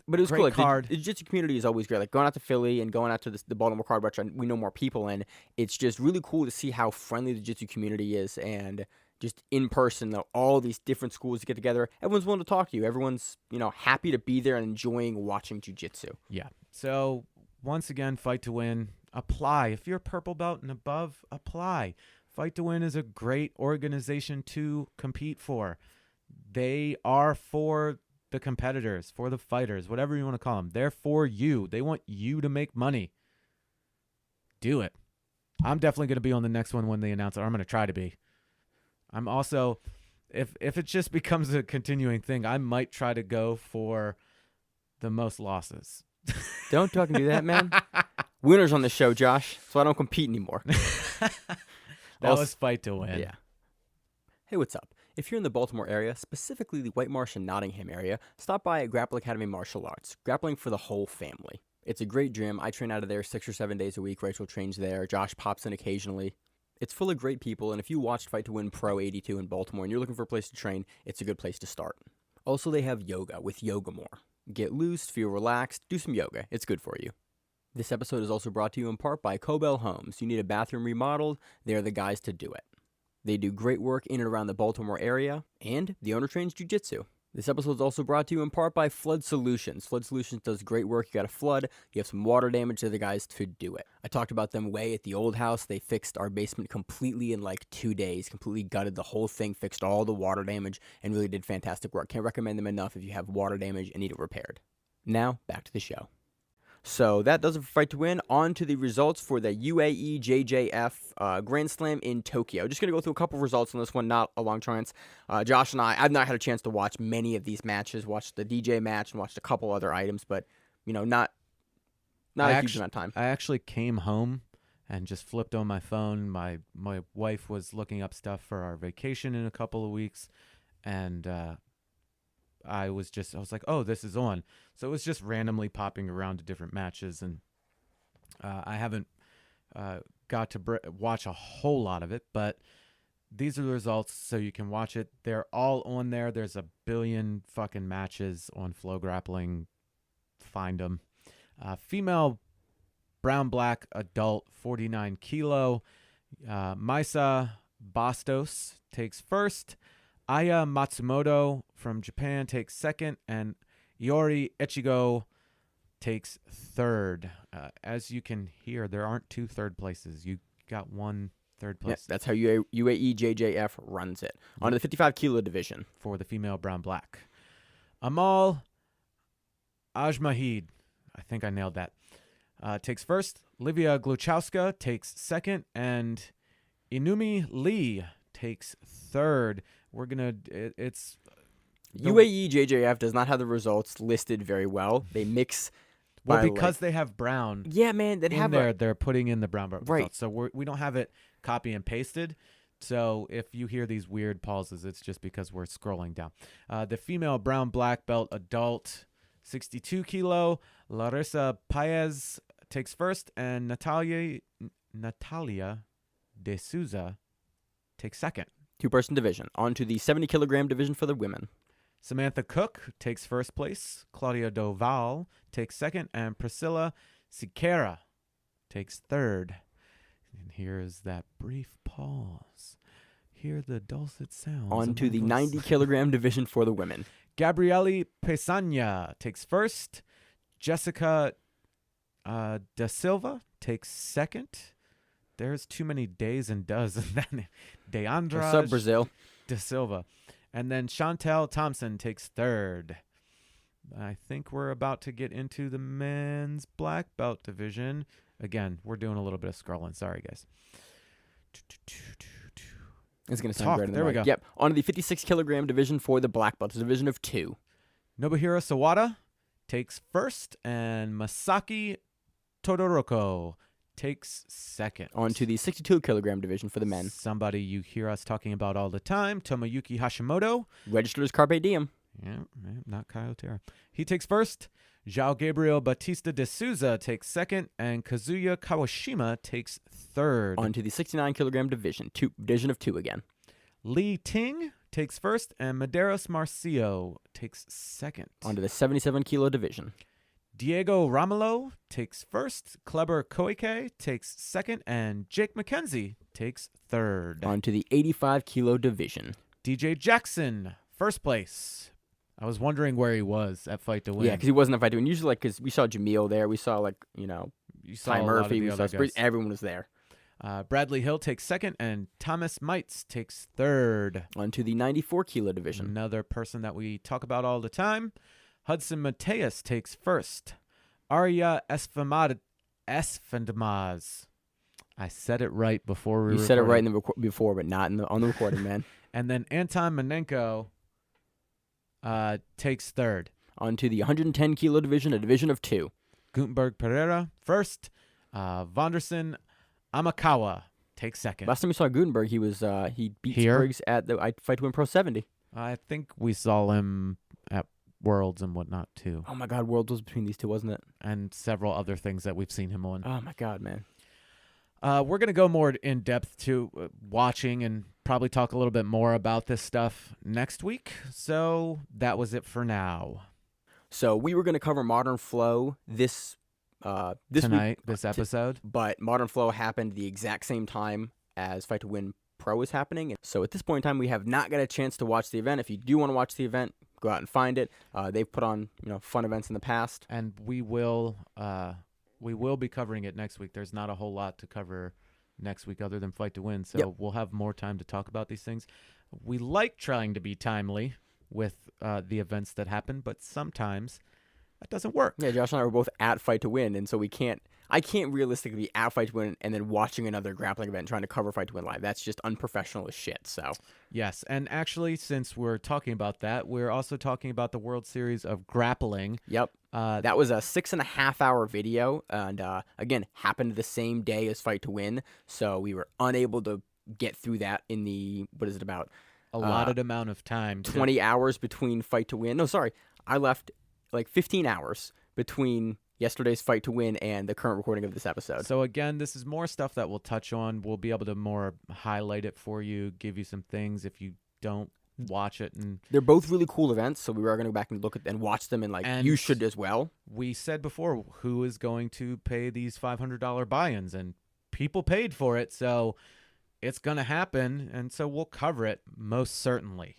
But it was cool. Like, card. The jiu-jitsu community is always great. Like, going out to Philly and going out to the Baltimore card watch, we know more people, and it's just really cool to see how friendly the jiu-jitsu community is, and just in person, though, all these different schools get together. Everyone's willing to talk to you. Everyone's, you know, happy to be there and enjoying watching jiu-jitsu. Yeah. So, once again, Fight to Win. Apply. If you're purple belt and above, apply. Fight to Win is a great organization to compete for. They are for the competitors, for the fighters, whatever you want to call them. They're for you. They want you to make money. Do it. I'm definitely going to be on the next one when they announce it. Or I'm going to try to be. I'm also, if it just becomes a continuing thing, I might try to go for the most losses. Don't talk and do that, man. Winners on the show, Josh, so I don't compete anymore. That was Fight to Win. Yeah. Hey, what's up? If you're in the Baltimore area, specifically the White Marsh and Nottingham area, stop by at Grappling Academy Martial Arts. Grappling for the whole family. It's a great gym. I train out of there 6 or 7 days a week. Rachel trains there. Josh pops in occasionally. It's full of great people, and if you watched Fight to Win Pro 82 in Baltimore and you're looking for a place to train, it's a good place to start. Also, they have yoga with Yoga More. Get loose, feel relaxed, do some yoga. It's good for you. This episode is also brought to you in part by Cobell Homes. You need a bathroom remodeled, they're the guys to do it. They do great work in and around the Baltimore area, and the owner trains jiu-jitsu. This episode is also brought to you in part by Flood Solutions. Flood Solutions does great work. You got a flood, you have some water damage, they're the guys to do it. I talked about them way at the old house. They fixed our basement completely in like 2 days, completely gutted the whole thing, fixed all the water damage, and really did fantastic work. Can't recommend them enough if you have water damage and need it repaired. Now, back to the show. So that does it for Fight to Win. On to the results for the UAEJJF Grand Slam in Tokyo. Just going to go through a couple of results on this one, not a long chance. Josh and I've not had a chance to watch many of these matches, watched the DJ match and watched a couple other items, but, you know, not a huge amount of time. I actually came home and just flipped on my phone. My wife was looking up stuff for our vacation in a couple of weeks, and I was like, oh, this is on. So it was just randomly popping around to different matches, and I haven't got to watch a whole lot of it, but these are the results, so you can watch it. They're all on there. There's a billion fucking matches on Flow Grappling. Find them. Female brown-black adult, 49 kilo. Maisa Bastos takes first. Aya Matsumoto from Japan takes second, and Iori Echigo takes third. As you can hear, there aren't 2 third places. You got 1 Third Yeah, place that's how UAEJJF runs it. On to the 55 kilo division. for the female brown black. Amal Ajmahid, I think I nailed that, takes first. Livia Gluchowska takes second. And Inumi Lee takes third. We're going to, it's... UAEJJF does not have the results listed very well. They mix... Well, because they have brown yeah, man, they'd in have there, they're putting in the brown results. Right. So we don't have it copy and pasted. So if you hear these weird pauses, it's just because we're scrolling down. The female brown black belt adult, 62 kilo, Larissa Paez takes first, and Natalia De Souza takes second. two-person division. On to the 70 kilogram division for the women. Samantha Cook takes first place. Claudia Doval takes second. And Priscilla Siqueira takes third. And here is that brief pause. Hear the dulcet sounds. On to the 90 kilogram division for the women. Gabriele Pesaña takes first. Jessica Da Silva takes second. There's too many days and does in that name. Deandra What's up, Brazil? Da Silva. And then Chantel Thompson takes third. I think we're about to get into the men's black belt division. Again, we're doing a little bit of scrolling. Sorry, guys. It's going to sound great in the There we mic. go. Yep. On to the 56 kilogram division for the black belt. It's a division of 2. Nobuhiro Sawada takes first, and Masaki Todoroki takes second. On to the 62 kilogram division for the men. Somebody you hear us talking about all the time, Tomoyuki Hashimoto. Registered as Carpe Diem. Yeah, not Kyotera. He takes first. João Gabriel Batista de Souza takes second, and Kazuya Kawashima takes third. On to the 69 kilogram division. Division of 2 again. Li Ting takes first, and Medeiros Marcio takes second. On to the 77 kilo division. Diego Romulo takes first, Kleber Koike takes second, and Jake McKenzie takes third. On to the 85 kilo division. DJ Jackson, first place. I was wondering where he was at Fight to Win. Yeah, because he wasn't at Fight to Win. Usually, because we saw Jamil there. We saw, you saw Ty a lot Murphy. of We the saw other Spree. guys. Everyone was there. Bradley Hill takes second, and Thomas Mites takes third. On to the 94 kilo division. Another person that we talk about all the time. Hudson Mateus takes first. Arya Esfandmaz. I said it right before we You said it right before, but not on the recording, man. And then Anton Manenko takes third. On to the 110 kilo division, a division of 2. Gutenberg Pereira first. Vonderson Amakawa takes second. Last time we saw Gutenberg, he beat Here? Spriggs at the Fight to Win Pro 70. I think we saw him at Worlds and whatnot too. Oh my God, Worlds was between these two, wasn't it? And several other things that we've seen him on. Oh my God, man. We're going to go more in depth to watching and probably talk a little bit more about this stuff next week. So that was it for now. So we were going to cover Modern Flow this Tonight, week, this episode. but Modern Flow happened the exact same time as Fight to Win Pro is happening. So at this point in time, we have not got a chance to watch the event. If you do want to watch the event, go out and find it. They've put on fun events in the past, And we will be covering it next week. There's not a whole lot to cover next week other than Fight to Win. So Yep. we'll have more time to talk about these things. We like trying to be timely with the events that happen, but sometimes that doesn't work. Yeah, Josh and I were both at Fight to Win, and so I can't realistically be at Fight to Win and then watching another grappling event trying to cover Fight to Win live. That's just unprofessional as shit. So Yes, and actually, since we're talking about that, we're also talking about the World Series of Grappling. yep, that was a 6.5 hour video, and again happened the same day as Fight to Win. So we were unable to get through that in the about Allotted amount of time. 20 hours between Fight to Win. No, sorry, I left 15 hours between yesterday's Fight to Win and the current recording of this episode. So again, this is more stuff that we'll touch on. We'll be able to more highlight it for you, give you some things if you don't watch it. And They're both really cool events, so we are going to go back and look at and watch them, and you should as well. we said before, who is going to pay these $500 buy-ins? And people paid for it, so it's going to happen, and so we'll cover it most certainly.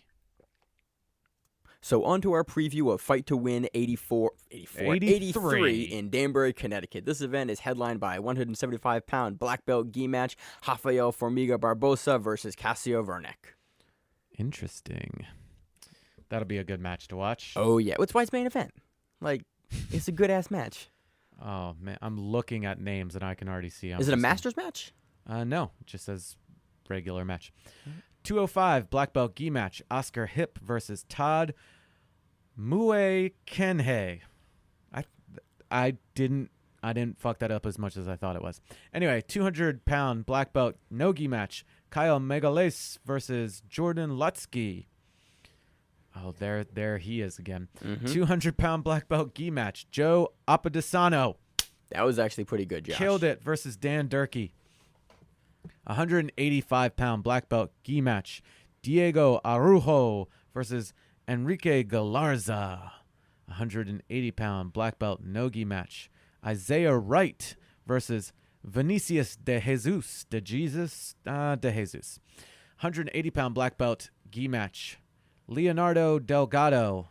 So on to our preview of Fight to Win 83 in Danbury, Connecticut. This event is headlined by 175-pound black belt gi match Rafael Formiga Barbosa versus Cassio Wernick. Interesting. That'll be a good match to watch. Oh, yeah. It's why it's main event. Like, it's a good-ass match. Oh, man. I'm looking at names and I can already see. Is it a Masters match? No. It just says regular match. 205 black belt gi match. Oscar Hip versus Todd Muekenhe. I didn't fuck that up as much as I thought it was. Anyway, 200-pound black belt no gi match. Kyle Megales versus Jordan Lutsky. Oh, there he is again. 200-pound black belt gi match. Joe Apadisano. That was actually pretty good, Josh. Killed it versus Dan Durkee. 185-pound black belt gi match. Diego Arujo versus Enrique Galarza. 180-pound black belt no gi match. Isaiah Wright versus Vinicius de Jesus. 180-pound black belt gi match. Leonardo Delgado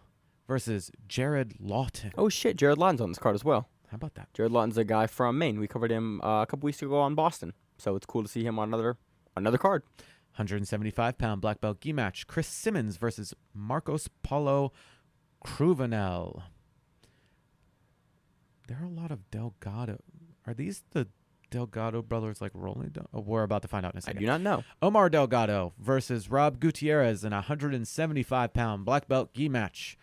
versus Jared Lawton. Oh, shit. Jared Lawton's on this card as well. How about that? Jared Lawton's a guy from Maine. We covered him a couple weeks ago on Boston. So it's cool to see him on another card. 175-pound black belt gi match. Chris Simmons versus Marcos Paulo Cruvanel. There are a lot of Delgado. Are these the Delgado brothers like rolling? We're about to find out in a second. I do not know. Omar Delgado versus Rob Gutierrez in a 175-pound black belt gi match.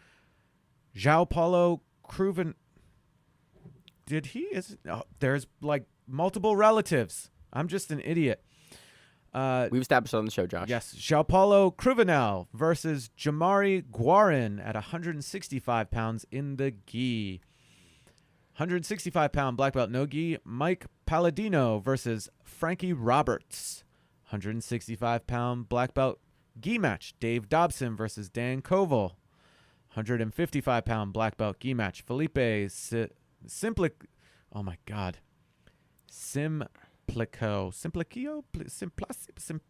João Paulo Cruvan. There's like multiple relatives. I'm just an idiot. We've established it on the show, Josh. Yes. João Paulo Cruvanel versus Jamari Guarin at 165 pounds in the gi. 165-pound black belt no gi. Mike Palladino versus Frankie Roberts. 165-pound black belt gi match. Dave Dobson versus Dan Koval. 155-pound black belt gi match. Felipe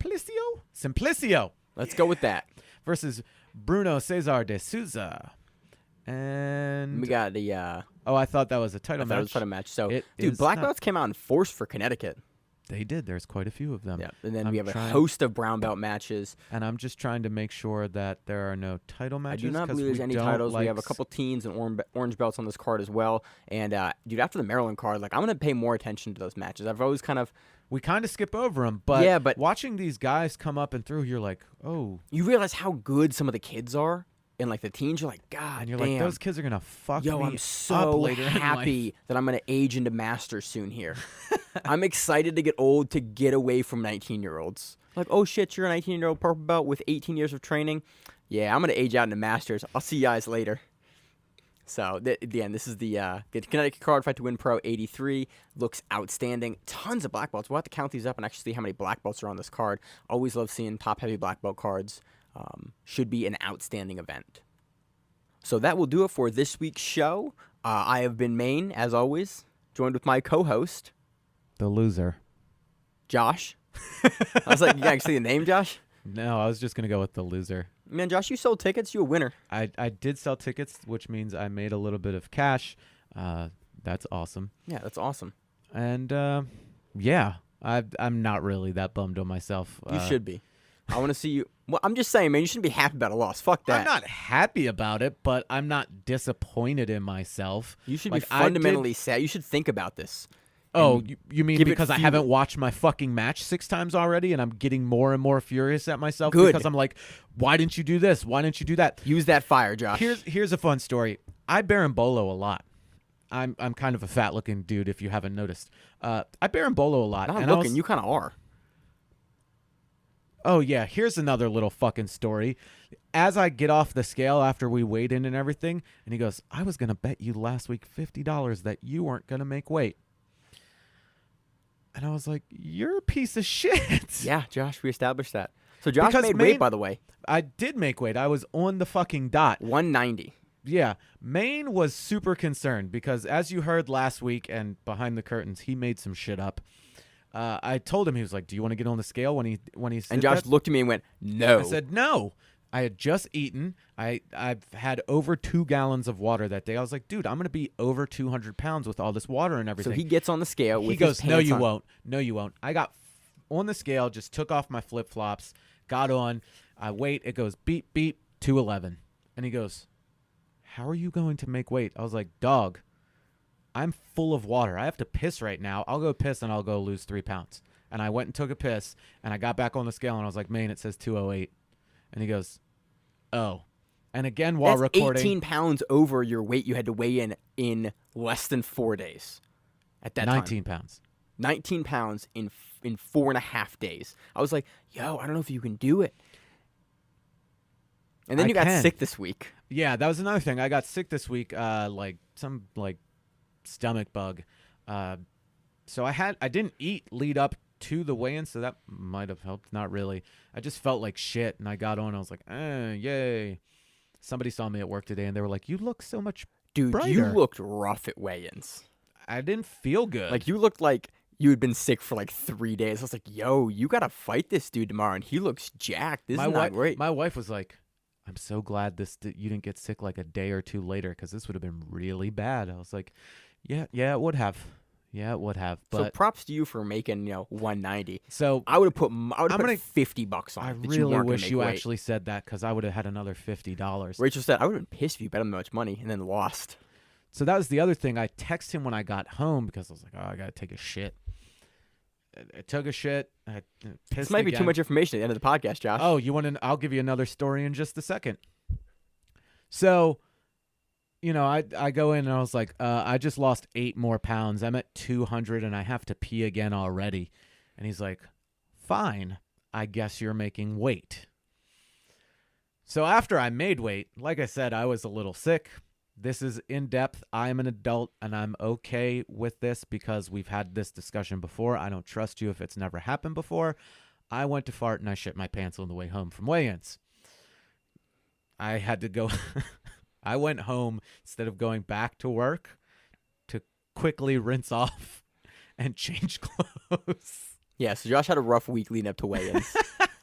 Simplicio. Let's go with that. Versus Bruno Cesar de Souza. And we got the I thought that was a title It match. was a title match. So, It dude, is black not. belts came out in force for Connecticut. They did. There's quite a few of them. Yeah, and then I'm we have a trying- host of brown belt matches. And I'm just trying to make sure that there are no title matches. I do not 'cause believe there's we any don't titles. like We have a couple teens and orange belts on this card as well. And, dude, after the Maryland card, like, I'm going to pay more attention to those matches. I've always kind of... We kind of skip over them, but, Yeah, but- watching these guys come up and through, you're like, oh. You realize how good some of the kids are? And, like, the teens, you're like, God And you're damn. like, those kids are going to fuck Yo, me I'm up so later in life. happy that I'm going to age into Masters soon here. I'm excited to get old to get away from 19-year-olds. Like, oh, shit, you're a 19-year-old purple belt with 18 years of training? Yeah, I'm going to age out into Masters. I'll see you guys later. So, again, this is the Connecticut card, Fight to Win Pro 83. Looks outstanding. Tons of black belts. We'll have to count these up and actually see how many black belts are on this card. Always love seeing top-heavy black belt cards. Should be an outstanding event. So that will do it for this week's show. I have been Maine, as always, joined with my co-host, The loser. Josh. I was like, you got to see the name, Josh? No, I was just going to go with the loser. Man, Josh, you sold tickets. You a winner. I did sell tickets, which means I made a little bit of cash. That's awesome. Yeah, that's awesome. And, yeah, I'm not really that bummed on myself. You should be. I want to see you. Well, I'm just saying, man, you shouldn't be happy about a loss. Fuck that. I'm not happy about it, but I'm not disappointed in myself. You should Like, be fundamentally sad. You should think about this. Oh, you mean give it because I fuel. haven't watched my fucking match 6 times already and I'm getting more and more furious at myself Good. because I'm like, why didn't you do this? Why didn't you do that? Use that fire, Josh. Here's a fun story. I berimbolo a lot. I'm kind of a fat looking dude if you haven't noticed. I berimbolo a lot. Not and I looking. was- You kind of are. Oh, yeah. Here's another little fucking story. As I get off the scale after we weighed in and everything, and he goes, I was going to bet you last week $50 that you weren't going to make weight. And I was like, you're a piece of shit. Yeah, Josh, we established that. So Josh Because made Maine- weight, by the way. I did make weight. I was on the fucking dot. 190. Yeah. Maine was super concerned because, as you heard last week and behind the curtains, he made some shit up. I told him, he was like, do you want to get on the scale when he said And Josh that? looked at me and went, no. I said, no. I had just eaten. I've had over 2 gallons of water that day. I was like, dude, I'm going to be over 200 pounds with all this water and everything. So he gets on the scale with He goes, his no, pants you on. won't. No, you won't. I got on the scale, just took off my flip-flops, got on. I wait. It goes beep, beep, 211. And he goes, how are you going to make weight? I was like, dog, I'm full of water. I have to piss right now. I'll go piss and I'll go lose 3 pounds. And I went and took a piss, and I got back on the scale, and I was like, man, it says 208. And he goes, oh. And again, while That's recording, 18 pounds over your weight you had to weigh in less than 4 days at that 19 time. pounds. 19 pounds in 4.5 days. I was like, yo, I don't know if you can do it. And then I you got can. sick this week. Yeah, that was another thing. I got sick this week, some stomach bug. So I didn't eat lead up to the weigh-in, so that might have helped. Not really. I just felt like shit, and I got on. I was like, yay. Somebody saw me at work today, and they were like, you look so much Dude, brighter. you looked rough at weigh-ins. I didn't feel good. Like, you looked like you had been sick for like 3 days. I was like, yo, you got to fight this dude tomorrow, and he looks jacked. This is not great. My wife was like, I'm so glad you didn't get sick like a day or two later, because this would have been really bad. I was like, yeah, it would have. Yeah, it would have. But so props to you for making 190. So I would have put $50 on I it. that really weren't gonna wish make you weight. actually said that, because I would have had another $50. Rachel said I would have been pissed if you bet him that much money and then lost. So that was the other thing. I texted him when I got home, because I was like, oh, I got to take a shit. I took a shit. I pissed This might be again. too much information at the end of the podcast, Josh. Oh, you want to? I'll give you another story in just a second. So, I go in and I was like, I just lost 8 more pounds. I'm at 200 and I have to pee again already. And he's like, fine. I guess you're making weight. So after I made weight, like I said, I was a little sick. This is in depth. I'm an adult and I'm okay with this, because we've had this discussion before. I don't trust you if it's never happened before. I went to fart and I shit my pants on the way home from weigh-ins. I had to go. I went home instead of going back to work to quickly rinse off and change clothes. Yeah, so Josh had a rough week leading up to weigh-ins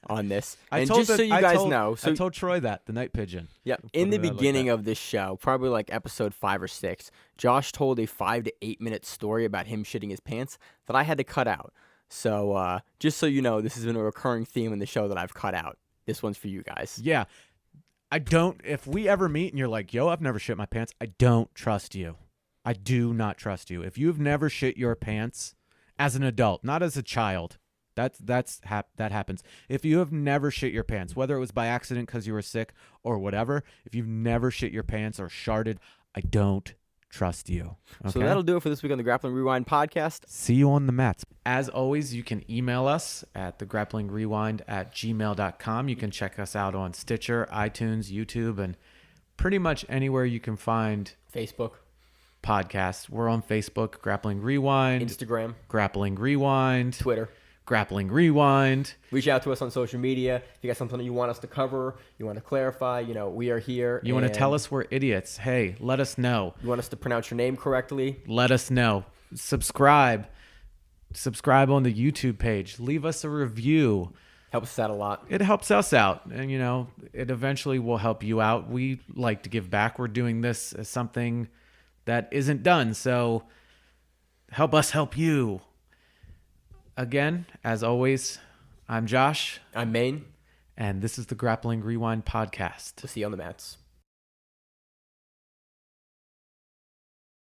on this. I told so you guys know. So I told Troy that, the night pigeon. yeah, in the beginning of this show, probably like episode 5 or 6, Josh told a 5 to 8 minute story about him shitting his pants that I had to cut out. So just so you know, this has been a recurring theme in the show that I've cut out. This one's for you guys. Yeah. If we ever meet and you're like, yo, I've never shit my pants, I don't trust you. I do not trust you. If you've never shit your pants as an adult, not as a child, that happens. If you have never shit your pants, whether it was by accident because you were sick or whatever, if you've never shit your pants or sharted, I don't trust you. Okay? So that'll do it for this week on the Grappling Rewind podcast. See you on the mats. As always, you can email us at thegrapplingrewind@gmail.com. You can check us out on Stitcher, iTunes, YouTube, and pretty much anywhere you can find Facebook, podcasts. We're on Facebook, Grappling Rewind, Instagram, Grappling Rewind, Twitter. Grappling Rewind. Reach out to us on social media. If you got something that you want us to cover, you want to clarify, we are here. You want to tell us we're idiots. Hey, let us know. You want us to pronounce your name correctly? Let us know. Subscribe on the YouTube page. Leave us a review. Helps us out a lot. It helps us out, and it eventually will help you out. We like to give back. We're doing this as something that isn't done, so help us help you. Again, as always, I'm Josh. I'm Maine. And this is the Grappling Rewind podcast. We'll see you on the mats.